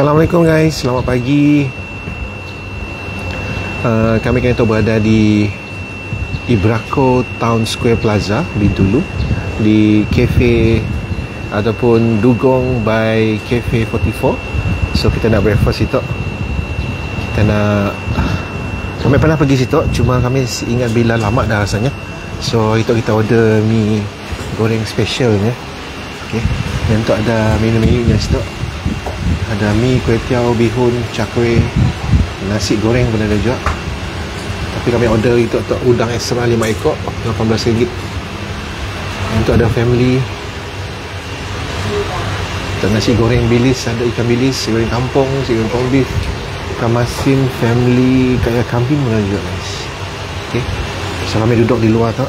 Assalamualaikum guys, selamat pagi. Kami berada di Ibraco Town Square Plaza di Dulu, di cafe ataupun Dugong by Cafe 44. So kita nak breakfast situ. Kami pernah pergi situ, cuma kami ingat bila lama dah rasanya. So itu kita order mi goreng specialnya. Okay. Dan untuk ada menu-menunya situ. Ada mi, kuih tiaw, bihun, cakwe, nasi goreng pun ada juga. Tapi kami order itu untuk udang extra 5 ekor, RM18. Untuk ada family, untuk nasi goreng bilis, ada ikan bilis, nasi goreng kampung, nasi goreng corned beef, ikan masin, family, kaya kambing pun ada juga guys. Okay. So kami duduk di luar tu.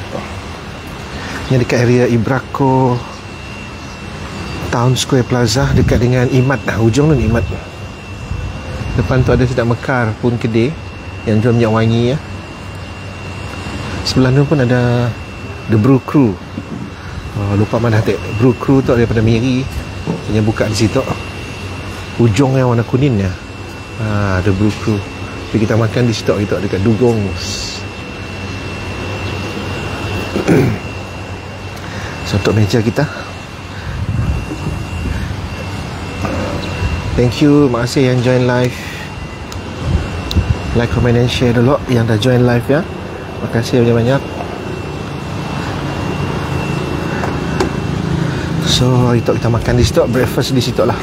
Ini dekat area Ibraco Town Square Plaza, dekat dengan Imat. Hujung tu ni Imat. Depan tu ada Sedap Mekar pun kedai yang jual minyak wangi ya. Sebelah tu pun ada The Brew Crew. Lupa mana tak. Brew Crew tu daripada Miri yang buka di situ. Hujung yang warna kuning ya. The Brew Crew. Jadi kita makan di situ kita dekat Dugong. So untuk meja kita. Thank you, makasih yang join live. Like, comment and share dulu yang dah join live ya. Makasih banyak-banyak. So itu kita makan di situ, breakfast di situ lah.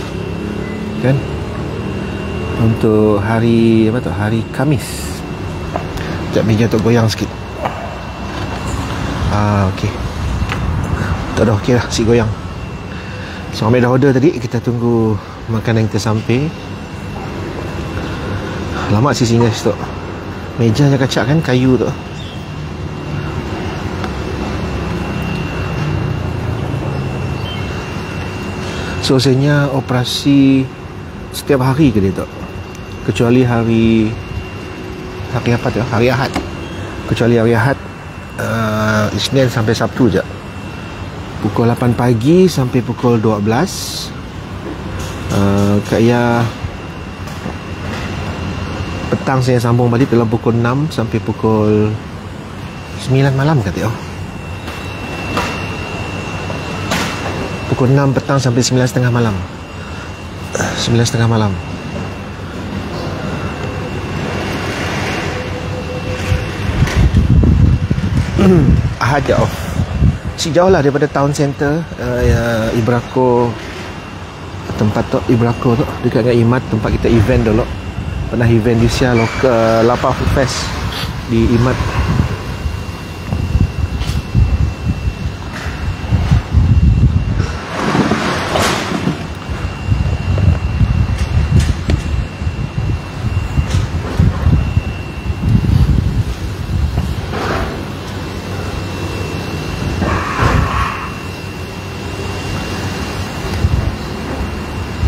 Kan? Untuk hari apa tu? Hari Khamis. Sekejap meja tu goyang sikit. Okey. Tak dah okey lah, si goyang. So kami dah order tadi, kita tunggu makanan kita sampai. Lama sih singgah situ. Mejanya kacak kan, kayu tu. So sebenarnya operasi setiap hari ke dia tu, kecuali hari apa tu, hari Ahad. Kecuali hari Ahad, Isnin sampai Sabtu je, pukul 8 pagi sampai pukul 12. Kayak petang saya sambung balik dalam pukul 6 sampai pukul 9 malam kata oh. Pukul 6 petang sampai 9.30 malam. 9.30 malam. Ahad je off. Si jauh lah daripada town center, Ibraco. Tempat tu Ibraco tu dekat dengan Imat, tempat kita event dulu. Pernah event di Sia lokal Lapa Food Fest di Imat.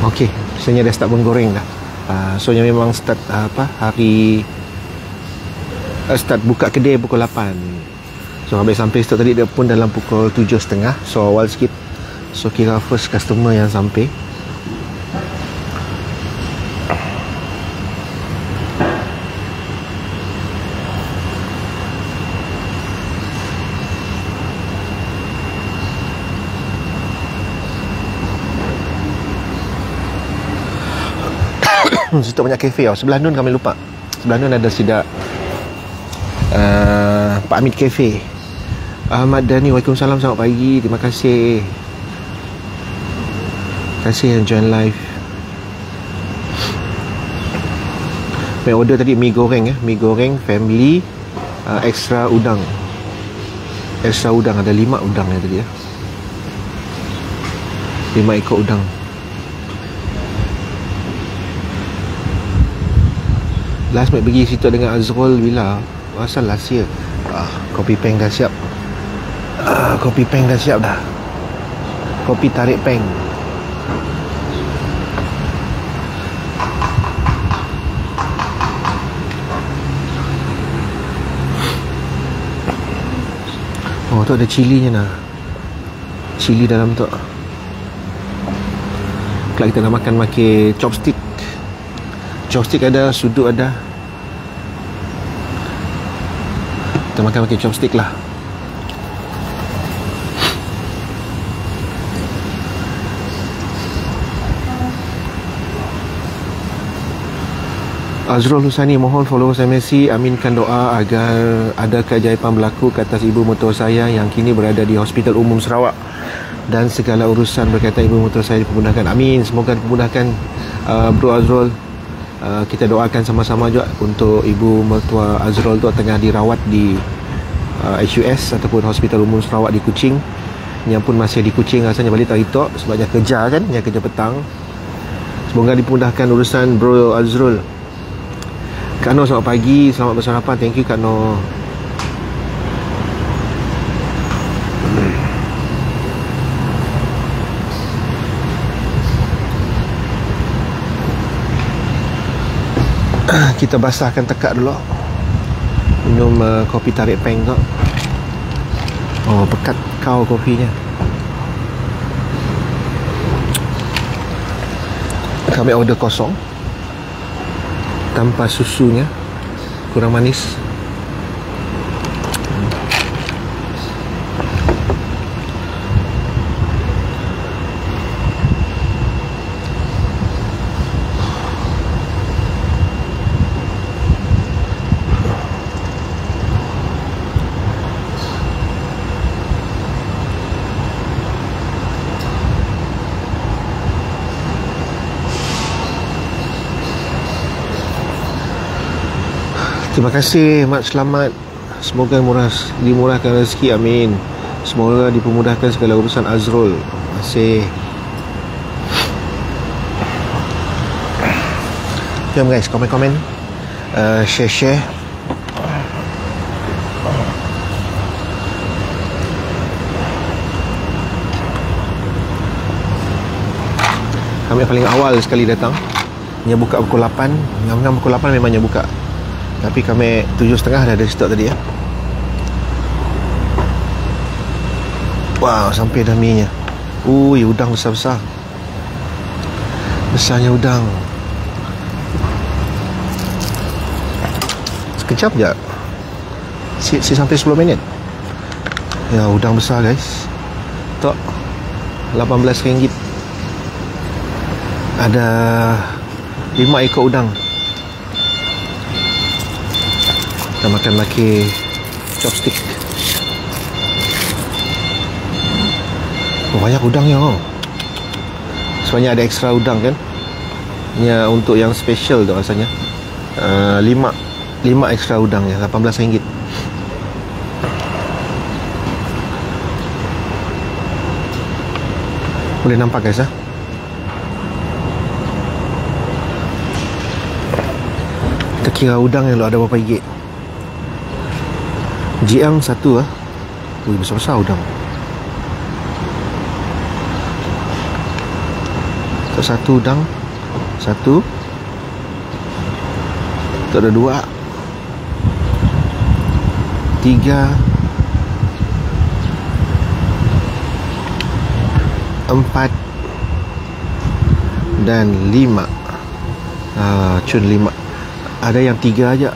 Okey, sebenarnya dah start menggoreng dah. Soalnya memang start hari start buka kedai pukul 8. So habis sampai start tadi dia pun dalam pukul 7.30. So awal sikit. So kira first customer yang sampai. Situ banyak kafe tau. Sebelah nun kami lupa. Sebelah nun ada sidak Pak Hamid Cafe. Ahmad Dhani, Waalaikumsalam, selamat pagi. Terima kasih. Terima kasih yang join live. Saya order tadi mi goreng ya. Mi goreng family, extra udang. Extra udang, ada 5 udang ya tadi ya. 5 ekor udang. Last night pergi situ dengan Azrul Villa. Asal last year. Kopi peng dah siap. Kopi peng dah siap dah. Kopi tarik peng. Oh tu ada cilinya nah. Cili dalam tu. Kalau kita nak makan pakai chopstick, Chopstick ada, sudut ada. Kita makan pakai chopstick lah. Azrul Husani, mohon followers MSC aminkan doa agar ada keajaiban berlaku ke atas ibu mertua saya yang kini berada di Hospital Umum Sarawak dan segala urusan berkaitan ibu mertua saya dipermudahkan. Amin, semoga dipermudahkan Bro Azrul. Kita doakan sama-sama juga untuk ibu mertua Azrul tu tengah dirawat di HUS ataupun Hospital Umum Sarawak di Kuching. Yang pun masih di Kuching, rasanya balik tak hitok sebabnya kerja kan, yang kerja petang. Semoga dipermudahkan urusan Bro Azrul. Kak Noh, selamat pagi, selamat bersarapan. Thank you Kak Noh. Kita basahkan tekak dulu. Minum kopi tarik peng tu. Oh, pekat kau kopinya. Kami order kosong tanpa susunya, kurang manis. Terima kasih, mak, selamat. Semoga dimurahkan rezeki, amin. Semoga dipermudahkan segala urusan Azrul. Terima kasih. Jom guys, komen-komen, share-share. Kami paling awal sekali datang. Dia buka pukul 8. Ngam-ngam pukul 8 memangnya buka. Tapi kami 7.30 dah ada stok tadi ya. Wow, sampai dah mie nya. Ui, udang besar-besar. Besarnya udang. Sekejap je. Sampai 10 minit. Ya, udang besar guys. Tok RM18. Ada 5 ekor udang. Kita makan pakai chopstick. Oh, banyak udangnya. Sebenarnya ada ekstra udang kan. Ini untuk yang special tu rasanya. 5 ekstra udangnya, RM18. Boleh nampak guys. Kita kira udang yang ada berapa ringgit. Jiang satu Ui, besar-besar udang. Satu udang. Satu. Tu ada 2. 3. 4. Dan 5. Cun 5. Ada yang 3 aja.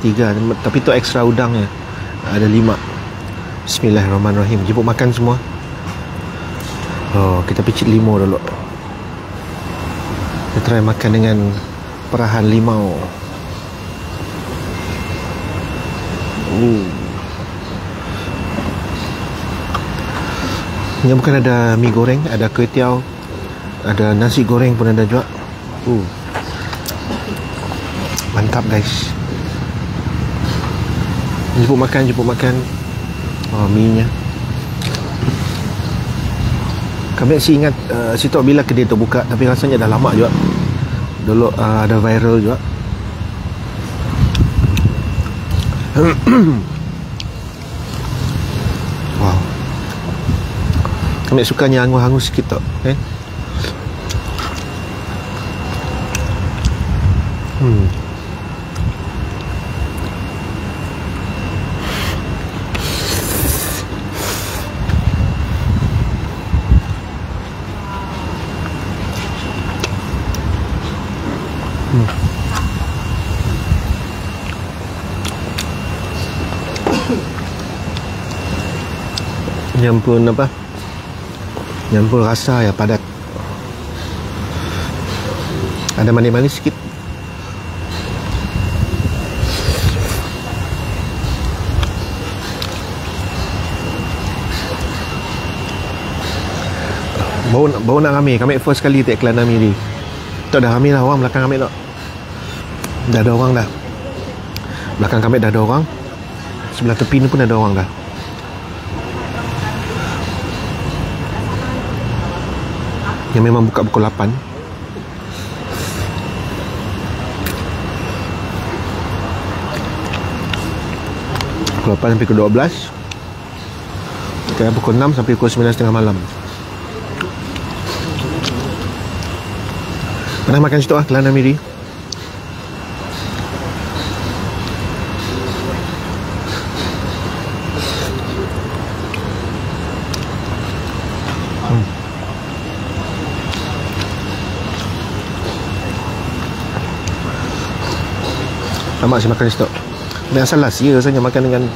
3. Tapi tu ekstra udangnya. Ada 5. Bismillahirrahmanirrahim. Jemput makan semua. Oh, kita picit limau dulu. Kita try makan dengan perahan limau. Ini bukan ada mie goreng, ada kuih tiaw, ada nasi goreng pun ada juga. Mantap guys. Jemput makan. Oh, mie nya. Kami masih ingat situ bila kedai tu buka, tapi rasanya dah lama juga. Dulu ada viral juga. Wow. Kami sukanya hangus-hangus sikit tak, Nyampur apa? Nyampur rasa ya padat. Ada manis-manis sikit. Baru nak ramai. Kami first kali tak iklan Nami ni. Tak dah ramai dah orang belakang kami tak. Dah ada orang dah. Belakang kami dah ada orang. Sebelah tepi ni pun ada orang dah. Yang memang buka pukul 8. Pukul 8 sampai pukul 12. Sekarang pukul 6 sampai pukul 9.30 malam. Pernah makan situ lah, Kelana Miri. Lama saya makan di situ. Ini asal lah sia saya makan dengan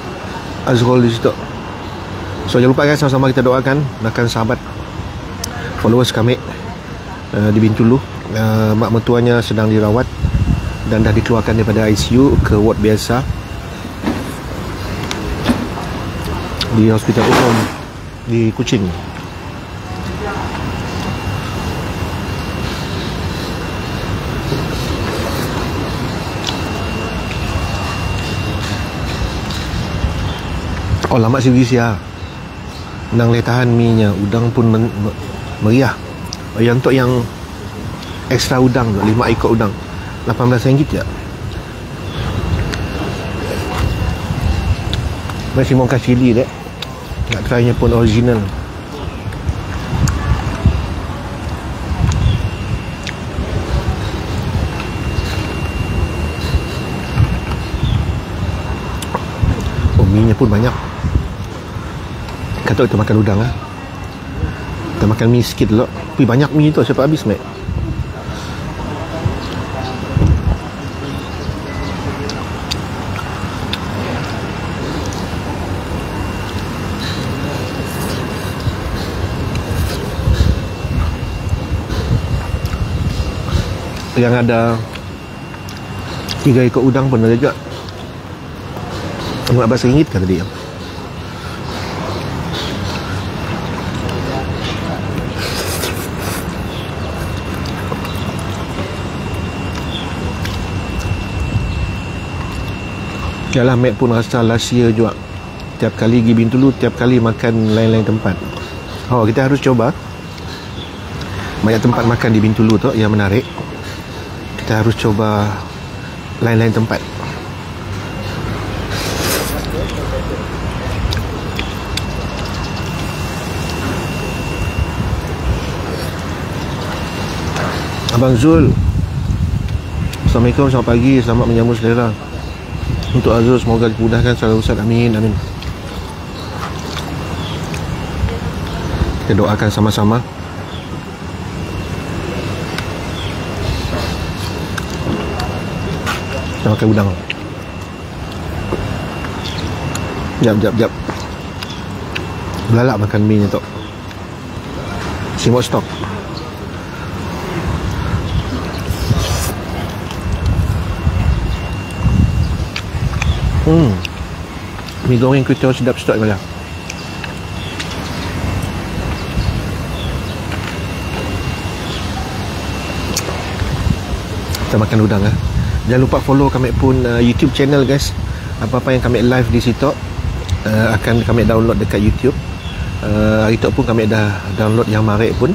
Azrul di situ. So jangan lupa guys, sama-sama kita doakan akan sahabat followers kami di Bintulu. Mak mertuanya sedang dirawat dan dah dikeluarkan daripada ICU ke ward biasa di hospital umum di Kuching. Oh lama sih ya. Nang boleh tahan mie nya. Udang pun meriah. Yang untuk yang ekstra udang tu, 5 ekor udang, RM18 je. Masih mau kasih cili dek. Nak try-nya pun original. Oh, mie nya pun banyak. Kata kita makan udang lah. Kita makan mie sikit dulu. Tapi banyak mie tu siapa habis mek. Yang ada 3 ekor udang pun ada juga. RM14 kata dia. Yalah, Mac pun rasa lasia juga. Tiap kali pergi Bintulu, tiap kali makan lain-lain tempat. Oh, kita harus coba. Banyak tempat makan di Bintulu tu yang menarik. Kita harus coba lain-lain tempat. Abang Zul, Assalamualaikum, selamat pagi, selamat menyambut selera. Untuk Azul, semoga dimudahkan selalu Ustaz, amin, amin. Kita doakan sama-sama. Kita makan udang. Jap. Belalak makan mie ni tu. Simot stok. Mie goreng kuih telur sedap-sedap kali. Kita makan udang lah. Jangan lupa follow kami pun YouTube channel guys. Apa-apa yang kami live di situ akan kami download dekat YouTube. Hari tu pun kami dah download yang marik pun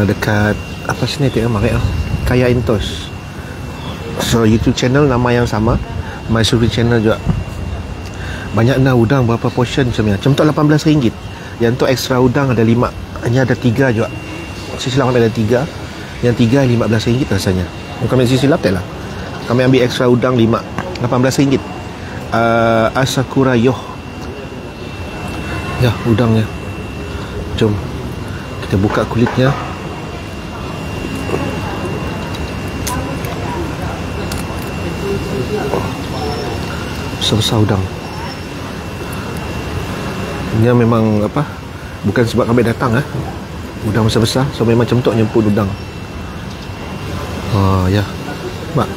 dekat apa sini tengok marik Kaya Intos. So YouTube channel nama yang sama, My Sufi channel juga. Banyak dah udang, berapa portion macam ni. Macam tu RM18. Yang tu extra udang ada 5. Hanya ada 3 juga. Silap kami ada 3. Yang 3 RM15 rasanya. Kami silap tak lah. Kami ambil extra udang 5, RM18. Asakura Yoh. Ya, udangnya. Jom kita buka kulitnya. Besar-besar udang. Dia memang apa, bukan sebab kami datang udang besar-besar, so memang macam tu nyemput udang. Ya, mak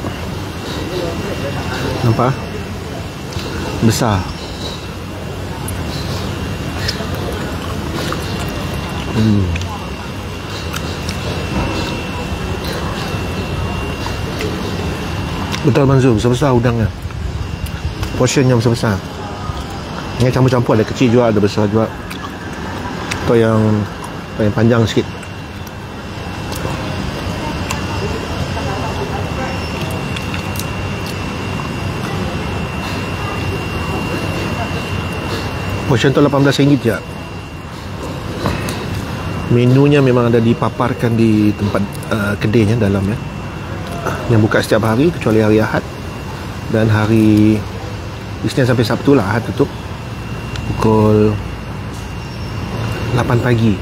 nampak besar. Betul Manzul, besar-besar udangnya, portionnya besar-besar. Ini campur-campur, ada kecil juga, ada besar juga. Atau yang panjang sikit. Portion tu RM18 je. Menunya memang ada dipaparkan di tempat kedainya dalam ya. Yang buka setiap hari kecuali hari Ahad. Dan hari Isnin sampai Sabtu lah, Ahad tutup pukul 8 pagi.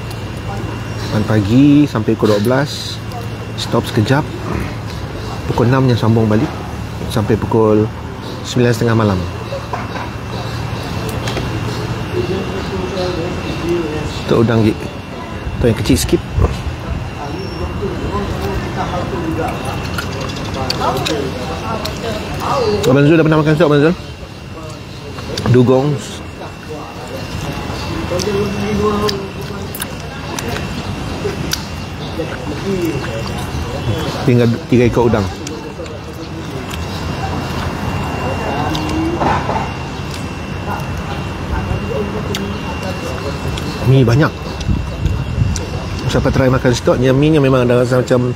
8 pagi sampai pukul 12. Stop sekejap. Pukul 6 yang sambung balik sampai pukul 9.30 malam. Tu udang je. Tu yang kecil sikit. Abang Zul dah pernah makan sup, Abang Zul? Dugong. Tinggal 3 ekor udang. Mi banyak. Siapa try makan stok, mi nya memang ada rasa macam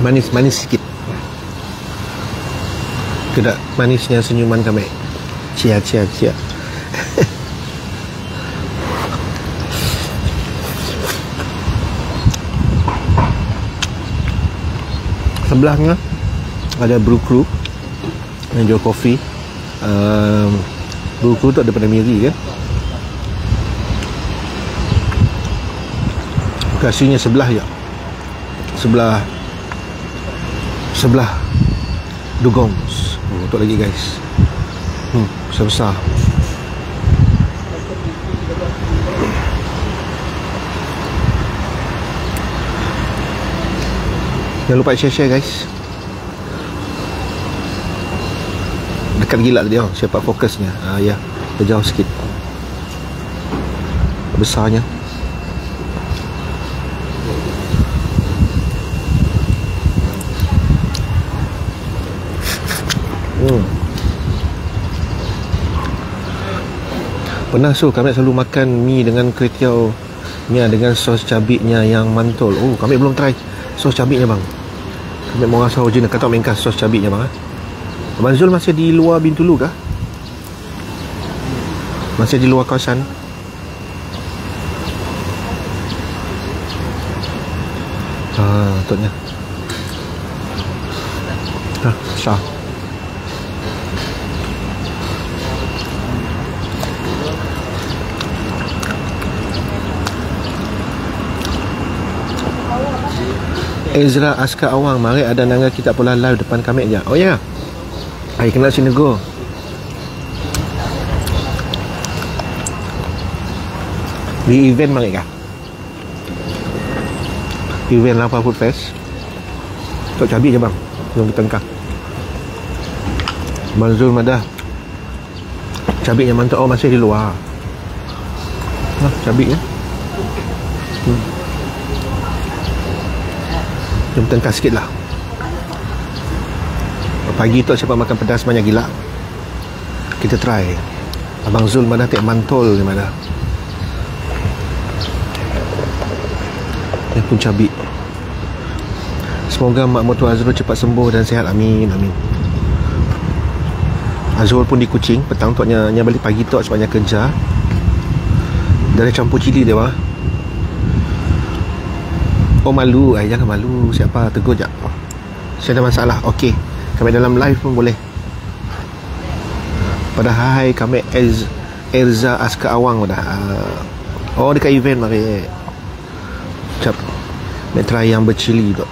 manis-manis sikit. Tidak manisnya senyuman kami. Cia. Sebelahnya ada Brew Crew yang jual kopi. Brew Crew tu ada pada Miri kan. Lokasinya sebelah je. Sebelah Dugong. Untuk lagi guys. Besar-besar. Jangan lupa share guys. Dekat gila tadi siapa fokusnya. Ya, jauh sikit. Besarnya. Pernah kami selalu makan mi dengan kuih tiaw nya dengan sos cabiknya yang mantul. Kami belum try sos cabiknya bang. Kami mau rasa original. Kata main kas sos cabiknya bang. Abang Zul masih di luar Bintulu kah? Masih di luar kawasan? Betul. Besar. Ezra Askar Awang, mari ada nangga kita pula live depan kami je. Oh ya. Hai kenal sini go. Di event mari kah? Event Lapar Food Fest. Tok cabai je bang. Yang kita engkau. Manzul Madah. Cabiknya mantap. Masih di luar. Cabiknya. Jom tengkar sikit lah. Pagi tu siapa makan pedas banyak gila. Kita try. Abang Zul mana tak mantul ni mana. Ini pun cabai. Semoga mak mertua Azrul cepat sembuh dan sihat. Amin. Azrul pun di Kuching. Petang tu nya balik pagi tu sebabnya kerja. Dari campur cili dia wah. Malu. Jangan malu. Siapa tegur je. Saya ada masalah. Okey. Kami dalam live pun boleh. Padahal kami Elza Askar Awang dah. Dekat event mari. Cap. Try yang bercili tu.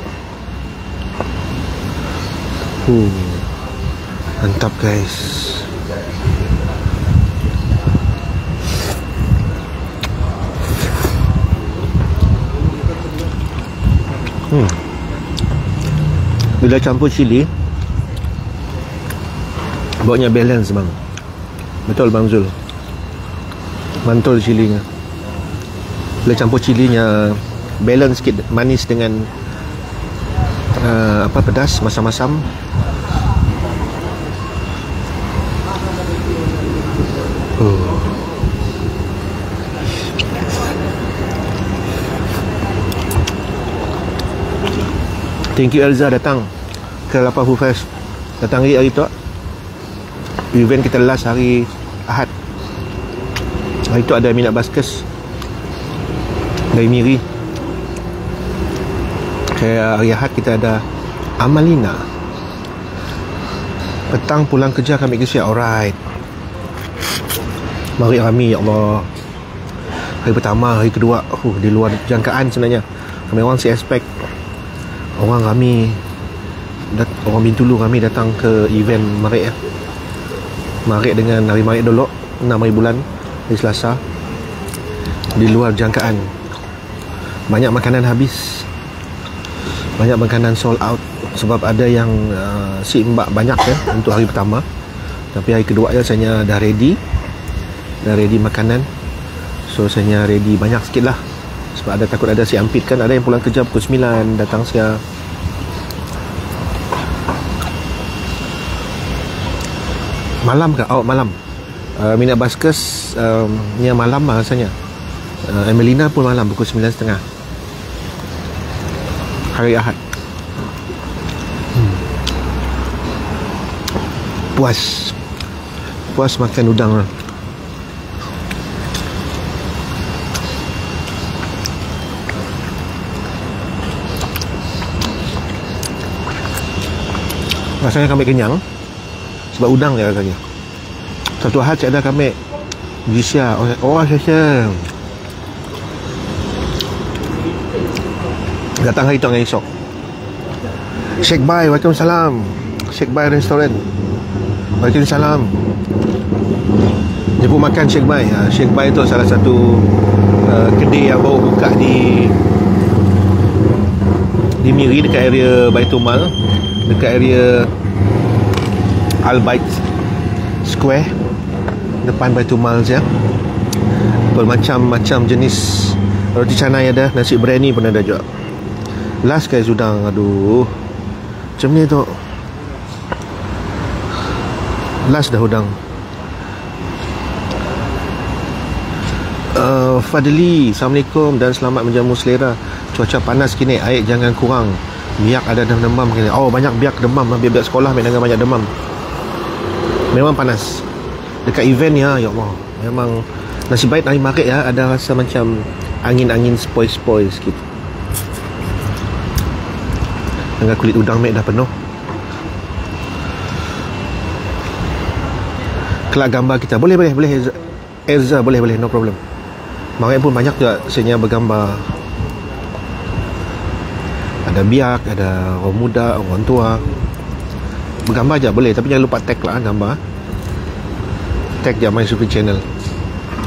Mantap guys. Bila campur cili, baunya balance bang. Betul Bang Zul, mantul cilinya. Bila campur cilinya balance sikit, manis dengan pedas, masam-masam. Thank you Elza datang ke Lapar Food Fest. Datang hari tu. Event kita last hari Ahad. Hari tu ada Minat Baskers dari Miri. Hari Ahad kita ada Amalina. Petang pulang kerja kami ke siap. Alright. Mari kami, ya Allah. Hari pertama, hari kedua, di luar jangkaan sebenarnya. Kami orang si expect orang Bintulu kami datang ke event Marik ya. Marik dengan hari Marik dulu 6 hari bulan, hari Selasa. Di luar jangkaan. Banyak makanan habis, banyak makanan sold out. Sebab ada yang si mbak banyak ya untuk hari pertama. Tapi hari kedua ya saya dah ready makanan. So saya ready banyak sikit lah. Sebab ada takut ada si ampit kan. Ada yang pulang kerja pukul 9 datang saya. Malam ke? Oh malam. Minat Baskers ni malam lah rasanya. Amelina pun malam pukul 9.30 hari Ahad. Puas makan udang lah. Rasanya kami kenyang sebab udang dia rasanya. Satu hal saya ada kami Gisya. Saya datang hari tu dengan esok. Sheikh Bai, Waalaikumsalam. Sheikh Bai Restoran. Waalaikumsalam. Jemput makan Sheikh Bai. Sheikh Bai tu salah satu kedai yang baru buka di Miri, dekat area Baitul Mal, dekat area Al-Bait Square, depan Baitul Mal je. Bermacam-macam jenis roti canai ada, nasi biryani pun ada juga. Last kali udang, aduh, macam ni tu. Last dah udang. Fadli, Assalamualaikum dan selamat menjamu selera. Cuaca panas kini, air jangan kurang. Biak ada demam kini. Oh, banyak biak demam. Biak sekolah memang banyak demam. Memang panas. Dekat event ya Allah. Memang nasib baik hari Marik ya, ada rasa macam angin-angin spoi-spoi sikit. Dengan kulit udang mek dah penuh. Kelak gambar kita. Boleh Elza, boleh, no problem. Marik pun banyak juga sebenarnya bergambar. Ada biak, ada orang muda, orang tua. Bergambar je boleh, tapi jangan lupa tag lah gambar. Tag je My Sufi Channel.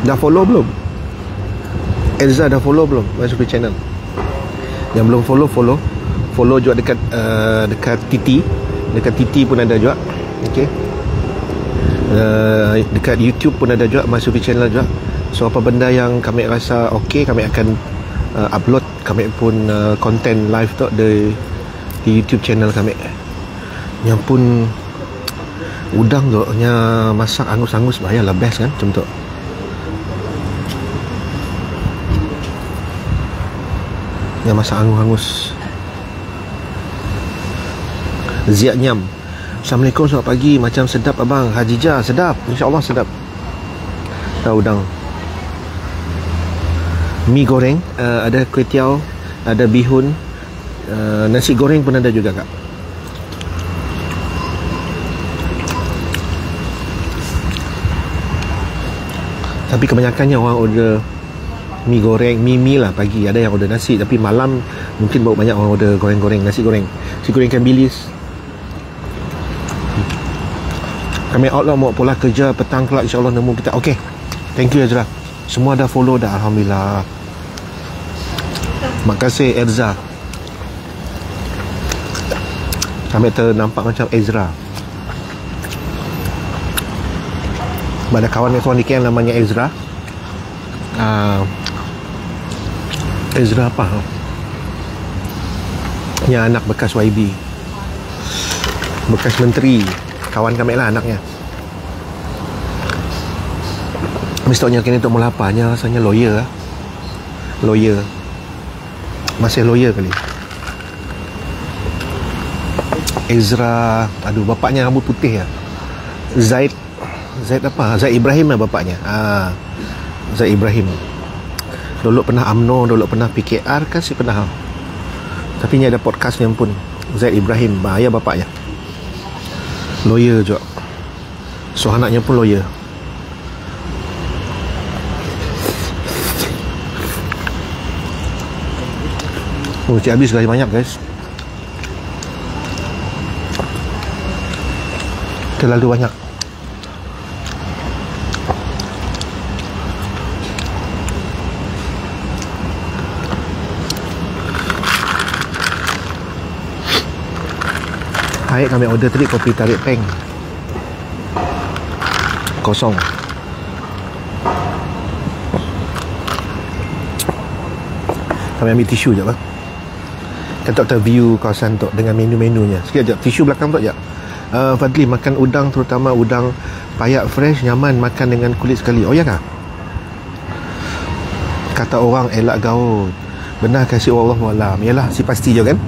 Dah follow belum? Elza dah follow belum My Sufi Channel? Yang belum follow juga dekat Titi. Dekat Titi pun ada juga. Okey. Dekat YouTube pun ada juga My Sufi Channel juga. So apa benda yang kami rasa okey, kami akan upload. Kami pun content live tu di YouTube channel kami. Yang pun udang tu nya masak angus-angus bayalah best kan macam tu. Yang masak angus-angus. Ziak Nyam. Assalamualaikum, selamat pagi. Macam sedap abang. Hajijah sedap. InsyaAllah sedap. Udang. Mi goreng, ada kuih tiaw, ada bihun, nasi goreng pun ada juga kak. Tapi kebanyakannya orang order mi goreng, mi lah pagi. Ada yang order nasi, tapi malam mungkin baru banyak orang order goreng-goreng, nasi goreng ikan bilis. Kami out lah, mau pula kerja petang kelak, insyaAllah nemu kita. Okay, thank you Ezra. Semua dah follow dah, Alhamdulillah. Makasih Elza. Sampai ternampak macam Ezra. Ada kawan-kawan di KL namanya Ezra. Ezra apa? Yang anak bekas YB, bekas menteri. Kawan kami lah anaknya. Mestinya kini untuk mula apa? Rasanya lawyer lah. Lawyer. Masih lawyer kali. Ezra, aduh, bapaknya rambut putih ya. Zaid apa? Zaid Ibrahim lah bapaknya. Zaid Ibrahim. Dulu pernah UMNO, dulu pernah PKR kan sih pernah. Tapi ni ada podcastnya pun. Zaid Ibrahim, ayah bapaknya. Lawyer juga. So anaknya pun lawyer. Oh, cik habis lagi banyak guys. Terlalu banyak. Hai, kami order tadi kopi tarik peng kosong. Kami ambil tisu je lah. Kita tak view kawasan tu dengan menu-menunya. Sekejap, tisu belakang tu sekejap. Fadli, makan udang, terutama udang payak fresh, nyaman makan dengan kulit sekali. Oh ya kah? Kata orang elak gaul. Benar kasih Allah malam. Yalah, si pasti je kan.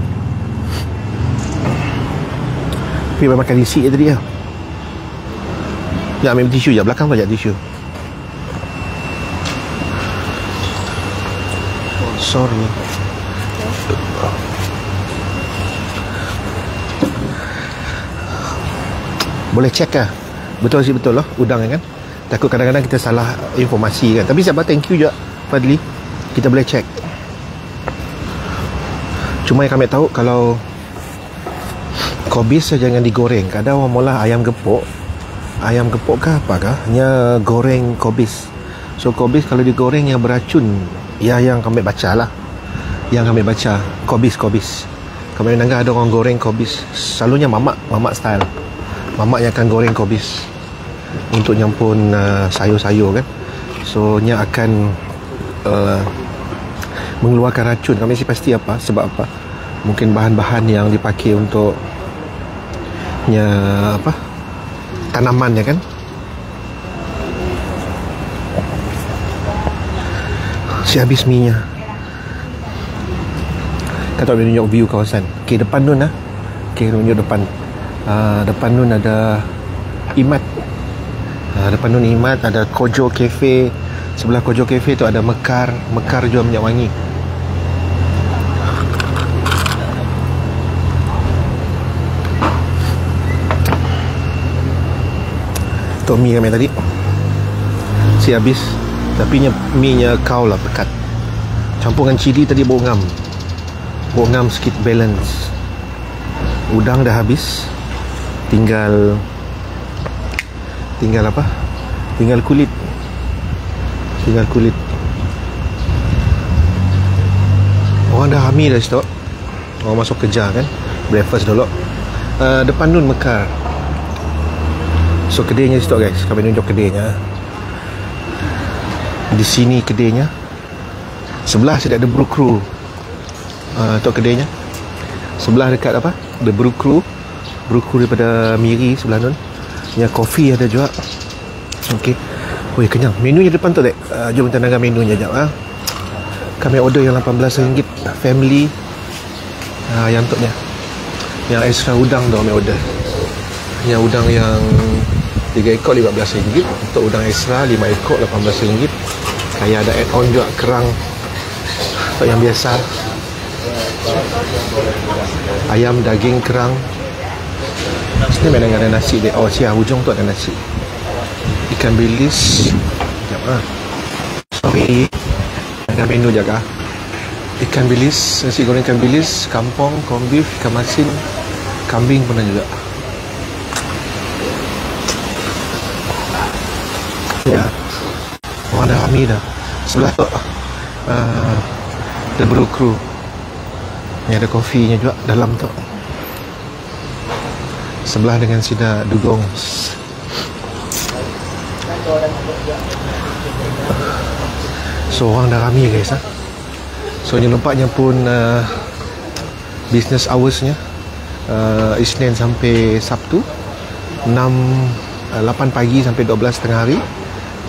Tapi makan isi je tadi lah. Ya, ambil tisu je. Belakang tu sekejap tisu. Sorry. Boleh check lah. Betul sih, betul lah udang kan. Takut kadang-kadang kita salah informasi kan. Tapi siapa thank you je Fadli. Kita boleh check. Cuma yang kami tahu kalau kobis jangan digoreng. Kadang orang mula ayam gepuk kah apakah hanya goreng kobis. So kobis kalau digoreng yang beracun. Ya, yang kami baca lah. Yang kami baca kobis. Kami menangga ada orang goreng kobis. Selalunya mamak style. Mamak yang akan goreng kobis untuk nyampun sayur-sayur kan. So nya akan mengeluarkan racun. Kami sih pasti apa, sebab apa? Mungkin bahan-bahan yang dipakai untuk nya apa? Tanaman ya kan. Si habis minyak. Kita tak boleh tunjuk view kawasan. Okay, depan tu lah. Okay, tunjuk depan. Depan nun ada Imat. Depan nun Imat, ada Kojo Cafe. Sebelah Kojo Cafe tu ada Mekar jual minyak wangi. Tu mi kami tadi. Si habis. Tapi mi nya kau lah pekat. Campur dengan cili tadi bongam sikit balance. Udang dah habis. Tinggal apa? Tinggal kulit. Orang dah hamil dah stok. Orang masuk kerja kan. Breakfast dulu. Depan nun Mekar. So kedainya stok guys. Kami tunjuk kedainya. Di sini kedainya. Sebelah saya ada Brew Crew. Tu kedainya. Sebelah dekat apa? The Brew Crew daripada Miri sebelah nun. Yang kopi ada juga. Okey. Woi, kenyang. Menunya depan tu dek. Jom kita dengar menunya jap. Kami order yang RM18 family. Yang untuknya. Yang extra udang tu kami order. Yang udang yang 3 ekor RM15. Untuk udang extra 5 ekor RM18. Kayak ada add on juga kerang. Untuk yang biasa. Ayam, daging, kerang. Sini memang ada nasi dia. Oh, siap hujung tu ada nasi. Ikan bilis. Sekejap lah. Sorry. Ada menu jaga. Ikan bilis, nasi goreng ikan bilis, kampung, corn beef, ikan masin, kambing pun ada juga. Ya. Oh, ada kami dah. Sebelah tu The Brew Crew. Ni ada kopinya juga dalam tu. sebelah dengan Sina Dugong. So orang dah ramai guys. So ni nampaknya pun business hoursnya Isnin sampai Sabtu 8 pagi sampai 12 tengah hari,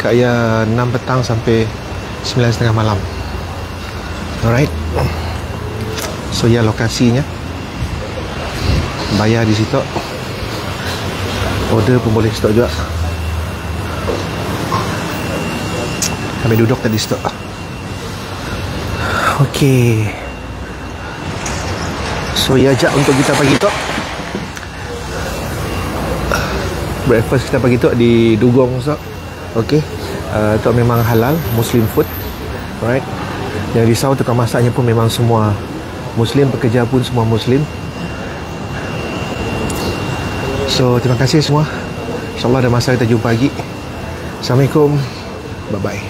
kaya 6 petang sampai 9.30 malam. Alright. So ya, lokasinya bayar di situ, order pun boleh situ juga. Kami duduk tadi situ. Okey. So ya, ajak untuk kita pagi tu breakfast kita pagi tu di Dugong so. Okey. Tu memang halal, Muslim food. Alright. Yang risau tukang masaknya pun memang semua Muslim, pekerja pun semua Muslim. So terima kasih semua. InsyaAllah ada masa kita jumpa lagi. Assalamualaikum. Bye bye.